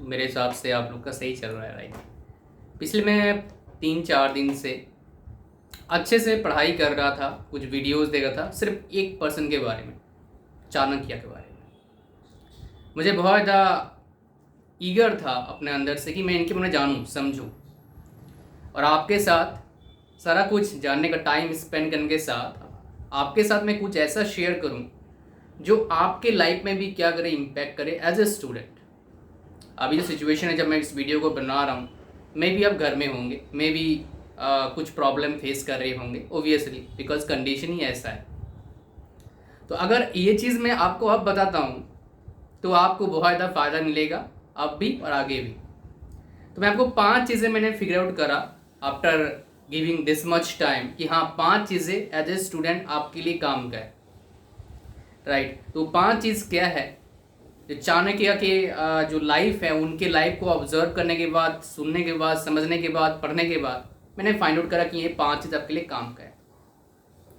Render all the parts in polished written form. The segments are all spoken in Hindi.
मेरे हिसाब से आप लोग का सही चल रहा है, राइट। पिछले मैं 3-4 दिन से अच्छे से पढ़ाई कर रहा था, कुछ वीडियोस देख रहा था सिर्फ एक पर्सन के बारे में, चाणक्य के बारे में। मुझे बहुत ज़्यादा ईगर था अपने अंदर से कि मैं इनके बारे में जानूँ, समझूँ, और आपके साथ सारा कुछ जानने का टाइम स्पेंड करने के साथ आपके साथ मैं कुछ ऐसा शेयर करूँ जो आपके लाइफ में भी क्या करे, इम्पैक्ट करे एज ए स्टूडेंट। अभी जो सिचुएशन है जब मैं इस वीडियो को बना रहा हूँ, मे भी आप घर में होंगे, मे भी कुछ प्रॉब्लम फेस कर रहे होंगे, ओबियसली बिकॉज कंडीशन ही ऐसा है। तो अगर ये चीज़ मैं आपको अब बताता हूँ तो आपको बहुत ज़्यादा फ़ायदा मिलेगा, अब भी और आगे भी। तो मैं आपको 5 चीज़ें मैंने फिगर आउट करा after giving this much time कि हाँ 5 चीज़ें एज ए स्टूडेंट आपके लिए काम का है, राइट। तो 5 चीज़ क्या है जो चाणक्य के जो लाइफ है, उनके लाइफ को ऑब्जर्व करने के बाद, सुनने के बाद, समझने के बाद, पढ़ने के बाद मैंने फाइंड आउट करा कि ये 5 चीज़ आपके लिए काम का है।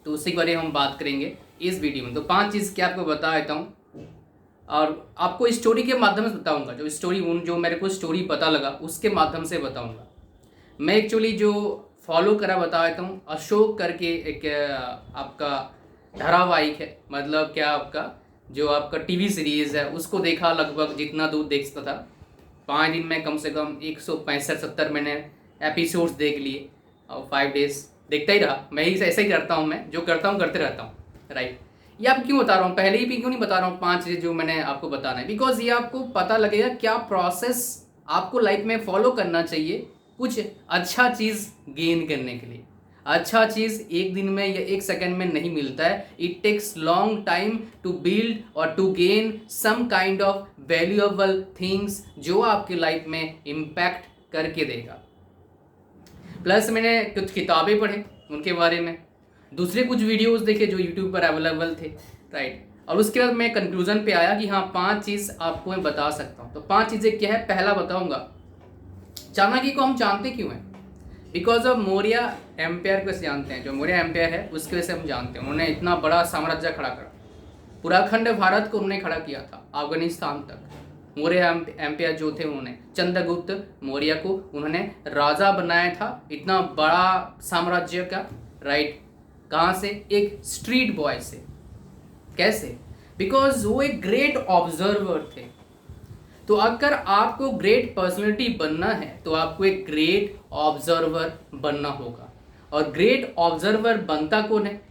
तो उसी के बारे में हम बात करेंगे इस वीडियो में। तो 5 चीज़ क्या आपको बता देता हूँ और आपको स्टोरी के माध्यम से बताऊँगा। जो मेरे को स्टोरी पता लगा उसके माध्यम से बताऊँगा। मैं एक्चुअली जो फॉलो करा बता देता हूँ। अशोक करके एक आपका धारावाहिक है, मतलब क्या आपका जो आपका टीवी सीरीज़ है उसको देखा, लगभग जितना दूर देख सकता था। 5 दिन में कम से कम 165-70 मैंने एपिसोड्स देख लिए और 5 डेज देखता ही रहा। मैं ही ऐसा ही करता हूँ, मैं जो करता हूँ करते रहता हूँ, राइट। ये आप क्यों बता रहा हूँ, पहले ही भी क्यों नहीं बता रहा हूँ 5 चीज़ें जो मैंने आपको बताना है, बिकॉज ये आपको पता लगेगा क्या प्रोसेस आपको लाइफ में फॉलो करना चाहिए कुछ अच्छा चीज़ गेन करने के लिए। अच्छा चीज़ एक दिन में या एक सेकंड में नहीं मिलता है। It takes long time to build और to gain some kind of valuable things जो आपकी लाइफ में इम्पैक्ट करके देगा। प्लस मैंने कुछ किताबें पढ़े उनके बारे में, दूसरे कुछ वीडियोस देखे जो यूट्यूब पर अवेलेबल थे, राइट। और उसके बाद मैं कंक्लूजन पे आया कि हाँ 5 चीज़ आपको मैं बता सकता हूँ। तो 5 चीज़ें क्या है, पहला बताऊँगा चाणक्य को हम जानते क्यों हैं, बिकॉज ऑफ मौर्य एम्पायर को जानते हैं। जो मौर्य एम्पायर है उसकी वजह से हम जानते हैं। उन्होंने इतना बड़ा साम्राज्य खड़ा करा, पूरा खंड भारत को उन्होंने खड़ा किया था, अफगानिस्तान तक। मौर्य एम्पायर जो थे उन्होंने चंद्रगुप्त मौर्य को उन्होंने राजा बनाया था, इतना बड़ा साम्राज्य का, राइट। कहाँ से, एक स्ट्रीट बॉय से। कैसे, बिकॉज वो एक ग्रेट ऑब्जर्वर थे। तो अगर आपको ग्रेट पर्सनालिटी बनना है तो आपको एक ग्रेट ऑब्जर्वर बनना होगा। और ग्रेट ऑब्जर्वर बनता कौन है,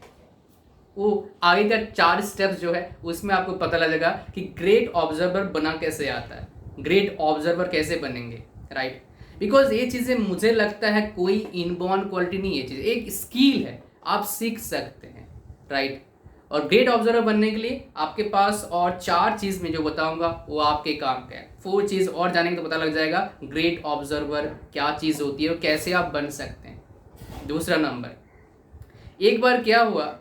वो आगे का 4 स्टेप्स जो है उसमें आपको पता लगेगा कि ग्रेट ऑब्जर्वर बना कैसे आता है, ग्रेट ऑब्जर्वर कैसे बनेंगे, राइट। बिकॉज ये चीज़ें मुझे लगता है कोई इनबॉर्न क्वालिटी नहीं, ये चीज़ एक स्किल है, आप सीख सकते हैं, राइट। और ग्रेट ऑब्जर्वर बनने के लिए आपके पास और 4 चीज़ में जो बताऊंगा वो आपके काम का है। 4 चीज़ और जानेंगे तो पता लग जाएगा ग्रेट ऑब्जर्वर क्या चीज़ होती है और कैसे आप बन सकते हैं। दूसरा नंबर, एक बार क्या हुआ,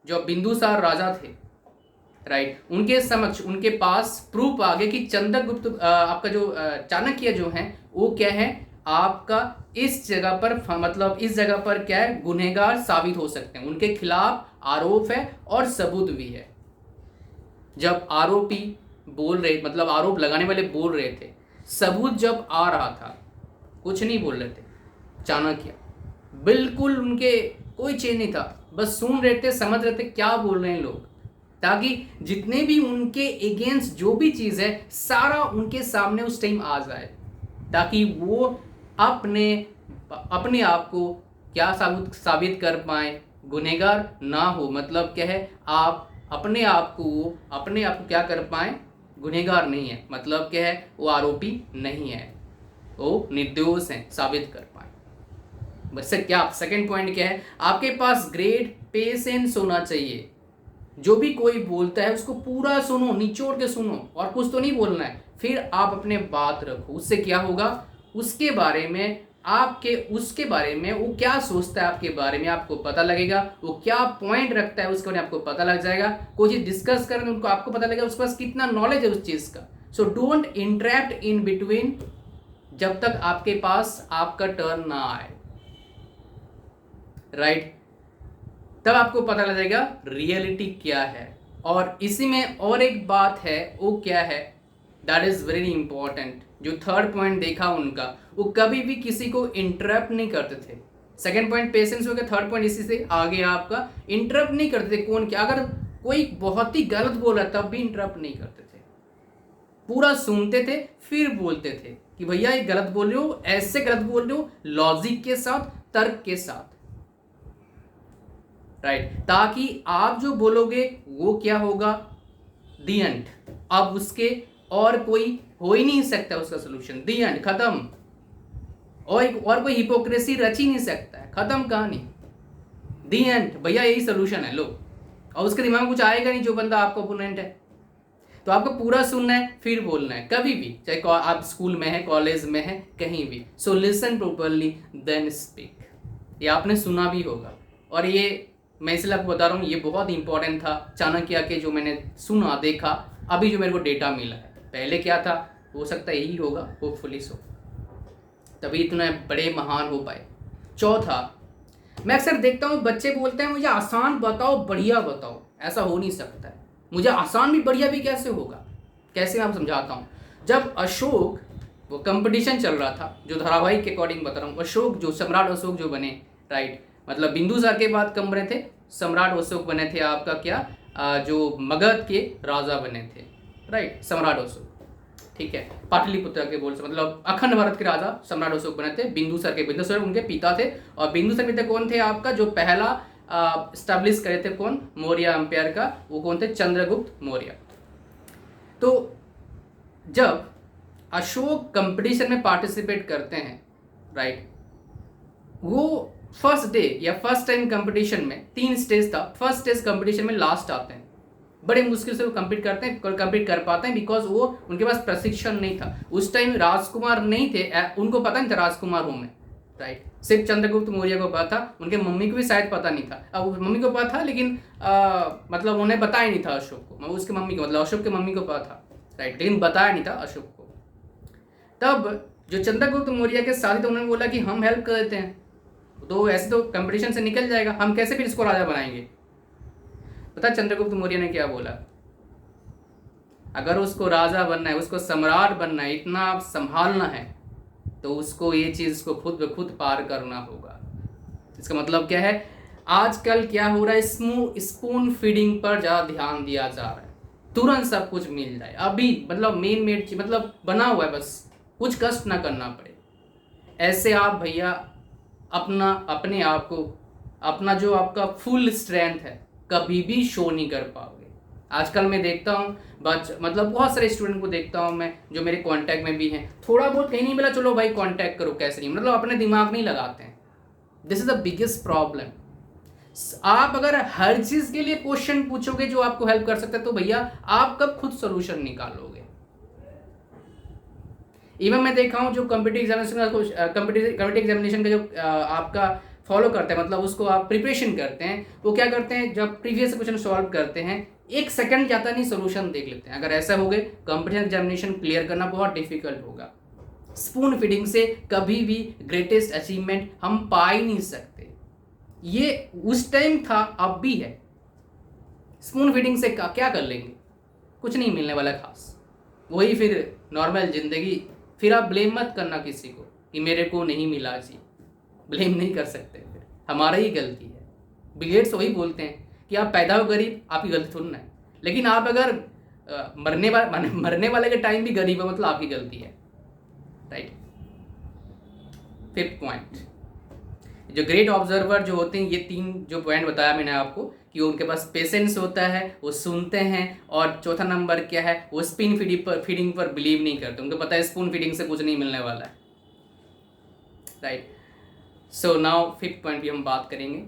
जो बिंदुसार राजा थे, राइट, उनके समक्ष उनके पास प्रूफ आ गया कि चंद्रगुप्त आपका जो चाणक्य जो है वो क्या है, आपका इस जगह पर मतलब इस जगह पर क्या है, गुनहगार साबित हो सकते हैं। उनके खिलाफ आरोप है और सबूत भी है। जब आरोपी बोल रहे, मतलब आरोप लगाने वाले बोल रहे थे, सबूत जब आ रहा था, कुछ नहीं बोल रहे थे चाणक्य, बिल्कुल उनके कोई चेंज नहीं था, बस सुन रहे थे, समझ रहे थे क्या बोल रहे हैं लोग, ताकि जितने भी उनके अगेंस्ट जो भी चीज़ है सारा उनके सामने उस टाइम आ जाए, ताकि वो अपने अपने आप को क्या साबित कर पाए, गुनहगार ना हो। मतलब क्या है, आप अपने आप को क्या कर पाए, गुनहगार नहीं है, मतलब क्या है, वो आरोपी नहीं है, वो निर्दोष है, साबित कर पाए। बस क्या सेकंड पॉइंट क्या है, आपके पास ग्रेट पेशेंस होना चाहिए। जो भी कोई बोलता है उसको पूरा सुनो, निचोड़ के सुनो, और कुछ तो नहीं बोलना है, फिर आप अपने बात रखो। उससे क्या होगा, उसके बारे में वो क्या सोचता है आपके बारे में आपको पता लगेगा, वो क्या पॉइंट रखता है उसके बारे में आपको पता लग जाएगा। कोई चीज़ डिस्कस करें उनको आपको पता लगेगा उसके पास कितना नॉलेज है उस चीज़ का। So don't interact in between जब तक आपके पास आपका टर्न ना आए, राइट। तब आपको पता लग जाएगा रियलिटी क्या है। और इसी में और एक बात है, वो क्या है, दैट इज़ वेरी इंपॉर्टेंट। जो थर्ड पॉइंट देखा उनका, वो कभी भी किसी को इंटरप्ट नहीं करते थे। सेकेंड पॉइंट पेशेंस हो गया, थर्ड पॉइंट इसी से आगे आपका इंटरप्ट नहीं करते थे। कौन क्या, अगर कोई बहुत ही गलत बोल रहा तब भी इंटरप्ट नहीं करते थे, पूरा सुनते थे फिर बोलते थे कि भैया ये गलत बोल रहे हो, ऐसे गलत बोल रहे हो, लॉजिक के साथ, तर्क के साथ, राइट, ताकि आप जो बोलोगे वो क्या होगा, दी एंड। अब उसके और कोई हो ही नहीं सकता उसका सोल्यूशन, दी एंड, खत्म। और कोई हिपोक्रेसी रच ही नहीं सकता है, खत्म कहानी, दी एंड। भैया यही सोल्यूशन है, लो। और उसके दिमाग में कुछ आएगा नहीं जो बंदा आपका ओपोनेंट है। तो आपको पूरा सुनना है फिर बोलना है, कभी भी, चाहे आप स्कूल में है, कॉलेज में है, कहीं भी। So listen properly then speak. ये आपने सुना भी होगा, और ये मैं इसलिए आपको बता रहा हूँ, ये बहुत इंपॉर्टेंट था चाणक्य के, जो मैंने सुना देखा, अभी जो मेरे को डेटा मिला है। पहले क्या था, हो सकता है यही होगा, होपफुली सो, तभी इतने बड़े महान हो पाए। चौथा, मैं अक्सर देखता हूँ बच्चे बोलते हैं मुझे आसान बताओ, बढ़िया बताओ। ऐसा हो नहीं सकता है, मुझे आसान भी बढ़िया भी कैसे होगा, कैसे मैं आपको समझाता हूँ। जब अशोक, वो कंपटीशन चल रहा था, जो धारावाहिक के अकॉर्डिंग बता रहा हूँ, अशोक जो सम्राट अशोक जो बने, राइट, मतलब बिंदुसार के बाद कम बने थे, सम्राट अशोक बने थे आपका क्या, जो मगध के राजा बने थे, राइट, सम्राट अशोक, ठीक है, पाटलिपुत्र के बोल से, मतलब अखंड भारत के राजा सम्राट अशोक बने थे। बिंदुसार उनके पिता थे, और बिंदुसार पिता कौन थे आपका, जो पहला स्टैब्लिश करे थे कौन, मौर्य एम्पायर का, वो कौन थे, चंद्रगुप्त मौर्य। तो जब अशोक कंपटीशन में पार्टिसिपेट करते हैं, राइट, वो फर्स्ट डे या फर्स्ट टाइम कंपटीशन में 3 स्टेज था, फर्स्ट स्टेज कंपटीशन में लास्ट आते हैं, बड़े मुश्किल से वो कंप्लीट करते हैं, कंप्लीट कर पाते हैं, बिकॉज वो उनके पास प्रशिक्षण नहीं था। उस टाइम राजकुमार नहीं थे, उनको पता नहीं था राजकुमार हूं मैं, राइट, सिर्फ चंद्रगुप्त मौर्य को पता था, उनके मम्मी को भी शायद पता नहीं था। अब मम्मी को पता था, लेकिन मतलब उन्हें बताया नहीं था अशोक को, उसके मम्मी को, मतलब अशोक के मम्मी को पता था, राइट, लेकिन बताया नहीं था अशोक को। तब जो चंद्रगुप्त मौर्य के साथ थे, उन्होंने बोला कि हम हेल्प कर देते हैं, तो ऐसे तो कंपटीशन से निकल जाएगा, हम कैसे फिर इसको राजा बनाएंगे। पता चंद्रगुप्त मौर्य ने क्या बोला, अगर उसको राजा बनना है, उसको सम्राट बनना है, इतना संभालना है, तो उसको ये चीज को खुद ब खुद पार करना होगा। इसका मतलब क्या है, आजकल क्या हो रहा है, स्पून फीडिंग पर ज्यादा ध्यान दिया जा रहा है, तुरंत सब कुछ मिल जाए, अभी मतलब मेड मतलब बना हुआ है, बस कुछ कष्ट ना करना पड़े। ऐसे आप भैया अपने आप को, अपना जो आपका फुल स्ट्रेंथ है, कभी भी शो नहीं कर पाओगे। आजकल मैं देखता हूँ मतलब बहुत सारे स्टूडेंट को देखता हूँ मैं, जो मेरे कांटेक्ट में भी हैं, थोड़ा बहुत कहीं नहीं मिला, चलो भाई कांटेक्ट करो, कैसे नहीं, मतलब अपने दिमाग नहीं लगाते हैं। This is the biggest problem. आप अगर हर चीज के लिए क्वेश्चन पूछोगे जो आपको हेल्प कर सकता है, तो भैया आप कब खुद सोल्यूशन निकालोगे। इवन मैं देखा हूँ जो कॉम्पिटिटिव एग्जामिनेशन का जो आपका फॉलो करते हैं, मतलब उसको आप प्रिपरेशन करते हैं, वो क्या करते हैं, जब प्रीवियस क्वेश्चन सॉल्व करते हैं, 1 सेकंड जाता नहीं, सोल्यूशन देख लेते हैं। अगर ऐसा हो गए, कॉम्पिटिशन एग्जामिनेशन क्लियर करना बहुत डिफिकल्ट होगा। स्पून फीडिंग से कभी भी ग्रेटेस्ट अचीवमेंट हम पा ही नहीं सकते। ये उस टाइम था, अब भी है। स्पून फीडिंग से क्या कर लेंगे, कुछ नहीं मिलने वाला खास, वही फिर नॉर्मल जिंदगी। फिर आप ब्लेम मत करना किसी को कि मेरे को नहीं मिला जी, ब्लेम नहीं कर सकते, फिर हमारा ही गलती है। बिल गेट्स वही बोलते हैं कि आप पैदा हो गरीब, आपकी गलती थोड़ी ना है, लेकिन आप अगर मरने वाले के टाइम भी गरीब हो, मतलब आपकी गलती है, राइट। 5th पॉइंट, जो ग्रेट ऑब्जर्वर जो होते हैं, ये 3 जो पॉइंट बताया मैंने आपको, कि उनके पास पेशेंस होता है, वो सुनते हैं, और चौथा नंबर क्या है, वो स्पून फीडिंग पर बिलीव नहीं करते, उनको पता है स्पून फीडिंग से कुछ नहीं मिलने वाला है, right. So now 5th point की हम बात करेंगे।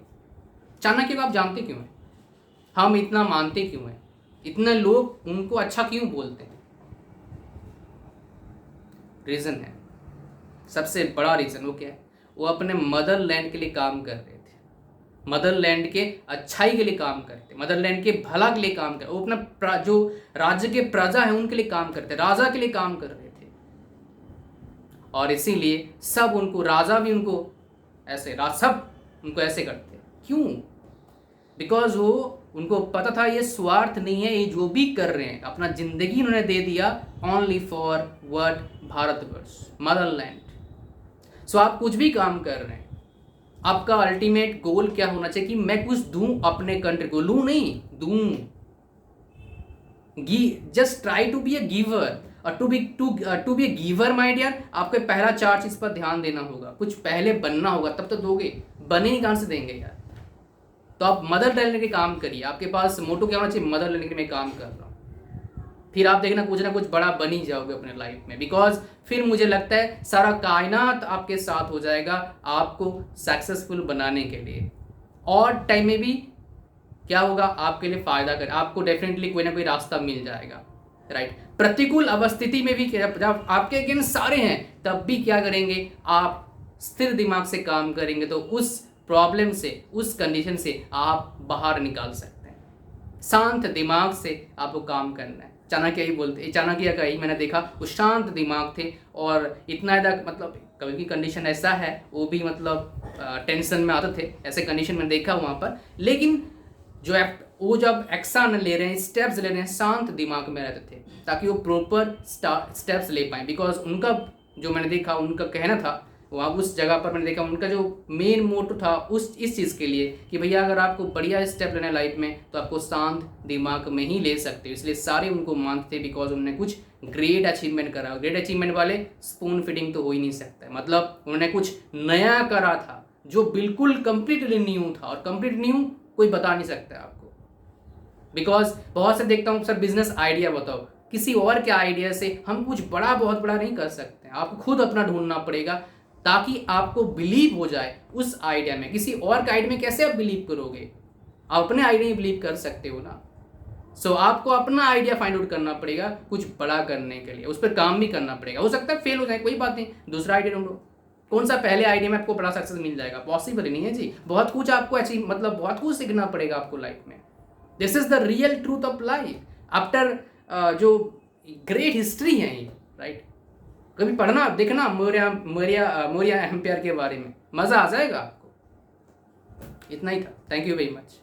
चाणक्य को आप जानते क्यों हैं, हम इतना मानते क्यों हैं, इतने लोग उनको अच्छा क्यों बोलते हैं। रीजन है, सबसे बड़ा रीजन वो क्या है, वो अपने मदरलैंड के लिए काम कर रहे थे, मदरलैंड के अच्छाई के लिए काम करते, मदरलैंड के भला के लिए काम करते, वो अपना जो राज्य के प्रजा है उनके लिए काम करते, राजा के लिए काम कर रहे थे। और इसीलिए सब उनको, राजा भी उनको ऐसे, सब उनको ऐसे करते। क्यों? बिकॉज वो उनको पता था ये स्वार्थ नहीं है, ये जो भी कर रहे हैं अपना जिंदगी उन्होंने दे दिया only for what, Bharatvarsh, motherland. So आप कुछ भी काम कर रहे हैं, आपका अल्टीमेट गोल क्या होना चाहिए कि मैं कुछ दूं अपने कंट्री को, लूं नहीं दूं। Just try to be a giver और to be a giver my dear. आपको पहला 4 चीज पर ध्यान देना होगा, कुछ पहले बनना होगा तब तो दोगे, बने ही कहां से देंगे यार। तो आप मदर लेने के काम करिए, आपके पास मोटो क्या होना चाहिए, मदर लेने के मैं काम कर रहा हूँ, फिर आप देखना कुछ ना कुछ बड़ा बन ही जाओगे अपने लाइफ में। बिकॉज फिर मुझे लगता है सारा कायनात आपके साथ हो जाएगा आपको सक्सेसफुल बनाने के लिए। और टाइम में भी क्या होगा, आपके लिए फायदा कर, आपको डेफिनेटली कोई ना कोई रास्ता मिल जाएगा, राइट। प्रतिकूल अवस्थिति में भी जब आपके अगेंस्ट सारे हैं तब भी क्या करेंगे, आप स्थिर दिमाग से काम करेंगे तो उस प्रॉब्लम से, उस कंडीशन से आप बाहर निकाल सकते हैं। शांत दिमाग से आपको काम करना है। चाणक्य ही बोलते, चाणक्य का ही मैंने देखा, वो शांत दिमाग थे और इतना ज़्यादा मतलब कभी की कंडीशन ऐसा है वो भी मतलब टेंशन में आते थे, ऐसे कंडीशन में देखा वहाँ पर। लेकिन वो जब एक्शन ले रहे हैं, स्टेप्स ले रहे हैं, शांत दिमाग में रहते थे ताकि वो प्रॉपर स्टेप्स ले पाएँ। बिकॉज उनका जो मैंने देखा, उनका कहना था वहाँ उस जगह पर मैंने देखा, उनका जो मेन मोटो था इस चीज़ के लिए कि भैया अगर आपको बढ़िया स्टेप लेना है लाइफ में तो आपको शांत दिमाग में ही ले सकते हो। इसलिए सारे उनको मानते थे बिकॉज उन्होंने कुछ ग्रेट अचीवमेंट करा। ग्रेट अचीवमेंट वाले स्पून फीडिंग तो हो ही नहीं सकता, मतलब उन्होंने कुछ नया करा था जो बिल्कुल कंप्लीटली न्यू था, और कंप्लीट न्यू कोई बता नहीं सकता आपको। बिकॉज बहुत से देखता हूँ सर बिजनेस आइडिया बताओ, किसी और के आइडिया से हम कुछ बड़ा बहुत बड़ा नहीं कर सकते, आपको खुद अपना ढूंढना पड़ेगा ताकि आपको बिलीव हो जाए उस आइडिया में। किसी और के आइडिया में कैसे आप बिलीव करोगे, आप अपने आइडिया में बिलीव कर सकते हो ना। सो आपको अपना आइडिया फाइंड आउट करना पड़ेगा कुछ बड़ा करने के लिए, उस पर काम भी करना पड़ेगा। हो सकता है फेल हो जाए, कोई बात नहीं, दूसरा आइडिया ढूंढो। कौन सा पहले आइडिया में आपको बड़ा सक्सेस मिल जाएगा, पॉसिबल नहीं है जी। बहुत कुछ आपको अचीव, मतलब बहुत कुछ सीखना पड़ेगा आपको लाइफ में। This is the real truth of life after जो ग्रेट हिस्ट्री है ये, राइट। कभी पढ़ना, देखना मोरिया एम्पायर के बारे में, मज़ा आ जाएगा आपको। इतना ही था। Thank you very much.